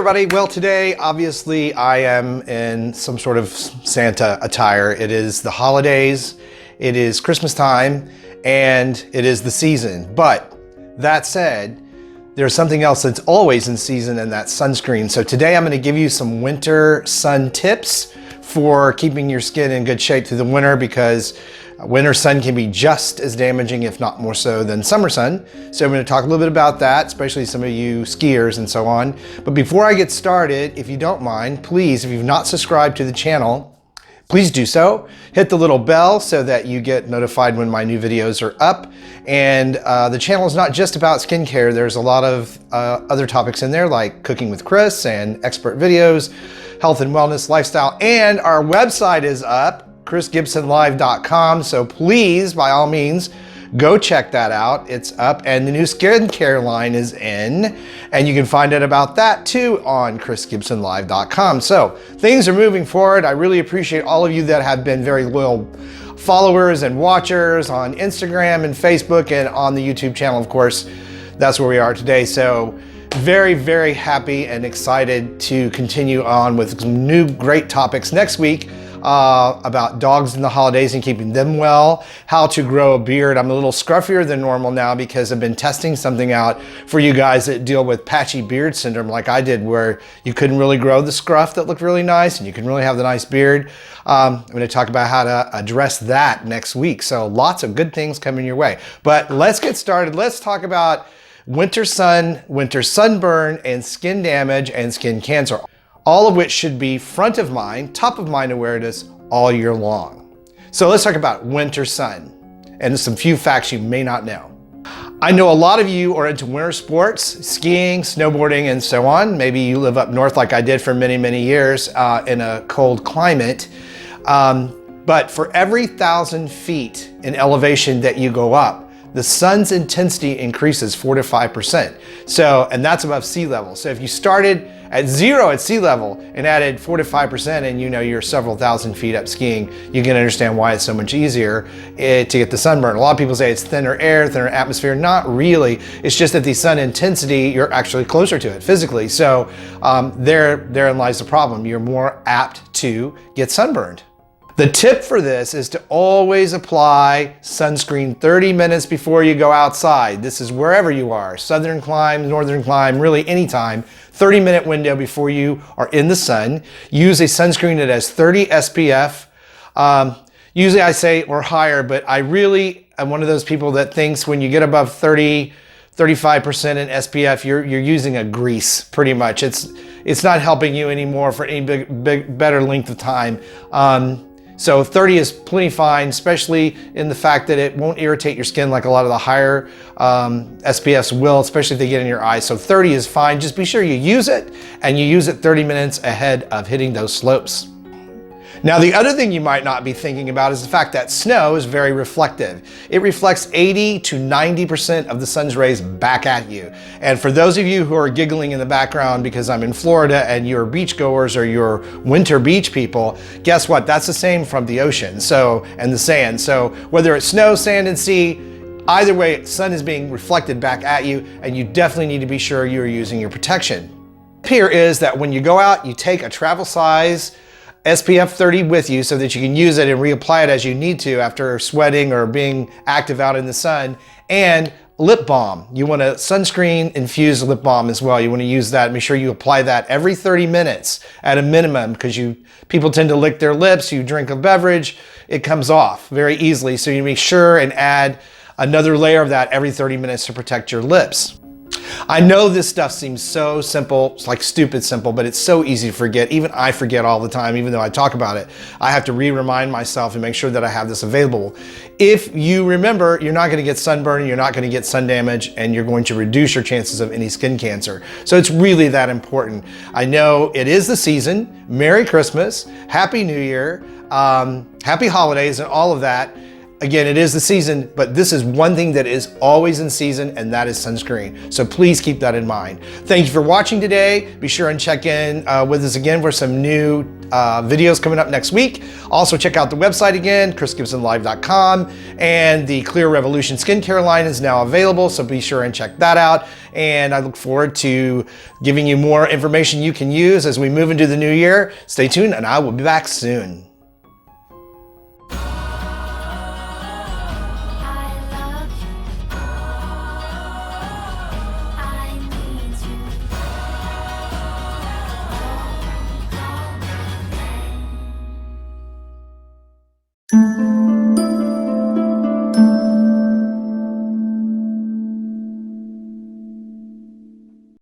everybody. Well, today, obviously, I am in some sort of Santa attire. It is the holidays, it is Christmas time, and it is the season. But that said, there's something else that's always in season, and that's sunscreen. So today I'm gonna give you some winter sun tips for keeping your skin in good shape through the winter, because winter sun can be just as damaging, if not more so, than summer sun. So I'm going to talk a little bit about that, especially some of you skiers and so on. But before I get started, if you don't mind, please, if you've not subscribed to the channel, please do so. Hit the little bell so that you get notified when my new videos are up. And the channel is not just about skincare. There's a lot of other topics in there, like cooking with Chris and expert videos, health and wellness, lifestyle, and our website is up, chrisgibsonlive.com. So please, by all means, go check that out. It's up, and the new skincare line is in, and you can find out about that too on chrisgibsonlive.com. So things are moving forward. I really appreciate all of you that have been very loyal followers and watchers on Instagram and Facebook and on the YouTube channel, of course. That's where we are today. So very, very happy and excited to continue on with some new great topics next week. About dogs in the holidays and keeping them well, how to grow a beard. I'm a little scruffier than normal now because I've been testing something out for you guys that deal with patchy beard syndrome like I did, where you couldn't really grow the scruff that looked really nice and you can really have the nice beard. I'm going to talk about how to address that next week. So lots of good things coming your way. But let's get started. Let's talk about winter sun, winter sunburn, and skin damage and skin cancer, all of which should be front of mind, top of mind awareness all year long. So let's talk about winter sun and some few facts you may not know. I know a lot of you are into winter sports, skiing, snowboarding, and so on. Maybe you live up north like I did for many, many years in a cold climate. But for every 1,000 feet in elevation that you go up, the sun's intensity increases 4 to 5%. So, and that's above sea level. So if you started at 0 at sea level and added 4 to 5%, and you know you're several thousand feet up skiing, you can understand why it's so much easier to get the sunburn. A lot of people say it's thinner air, thinner atmosphere. Not really. It's just that the sun intensity, you're actually closer to it physically. So therein lies the problem. You're more apt to get sunburned. The tip for this is to always apply sunscreen 30 minutes before you go outside. This is wherever you are, southern clime, northern clime, really anytime. 30-minute window before you are in the sun. Use a sunscreen that has 30 SPF. Usually I say or higher, but I really am one of those people that thinks when you get above 30, 35% in SPF, you're using a grease pretty much. It's not helping you anymore for any better length of time. So 30 is plenty fine, especially in the fact that it won't irritate your skin like a lot of the higher SPFs will, especially if they get in your eyes. So 30 is fine. Just be sure you use it, and you use it 30 minutes ahead of hitting those slopes. Now, the other thing you might not be thinking about is the fact that snow is very reflective. It reflects 80 to 90% of the sun's rays back at you. And for those of you who are giggling in the background because I'm in Florida and you're beachgoers or you're winter beach people, guess what? That's the same from the ocean and the sand. So whether it's snow, sand, and sea, either way, sun is being reflected back at you, and you definitely need to be sure you're using your protection. Here is that when you go out, you take a travel size SPF 30 with you so that you can use it and reapply it as you need to after sweating or being active out in the sun. And lip balm. You want a sunscreen infused lip balm as well. You want to use that. Make sure you apply that every 30 minutes at a minimum, because people tend to lick their lips. You drink a beverage, it comes off very easily. So you make sure and add another layer of that every 30 minutes to protect your lips. I know this stuff seems so simple, it's like stupid simple, but it's so easy to forget. Even I forget all the time, even though I talk about it. I have to remind myself and make sure that I have this available. If you remember, you're not going to get sunburn, you're not going to get sun damage, and you're going to reduce your chances of any skin cancer. So it's really that important. I know it is the season. Merry Christmas, Happy New Year, Happy Holidays, and all of that. Again, it is the season, but this is one thing that is always in season, and that is sunscreen. So please keep that in mind. Thank you for watching today. Be sure and check in with us again for some new videos coming up next week. Also check out the website again, chrisgibsonlive.com, and the Clear Revolution skincare line is now available, so be sure and check that out. And I look forward to giving you more information you can use as we move into the new year. Stay tuned, and I will be back soon. Mm-hmm.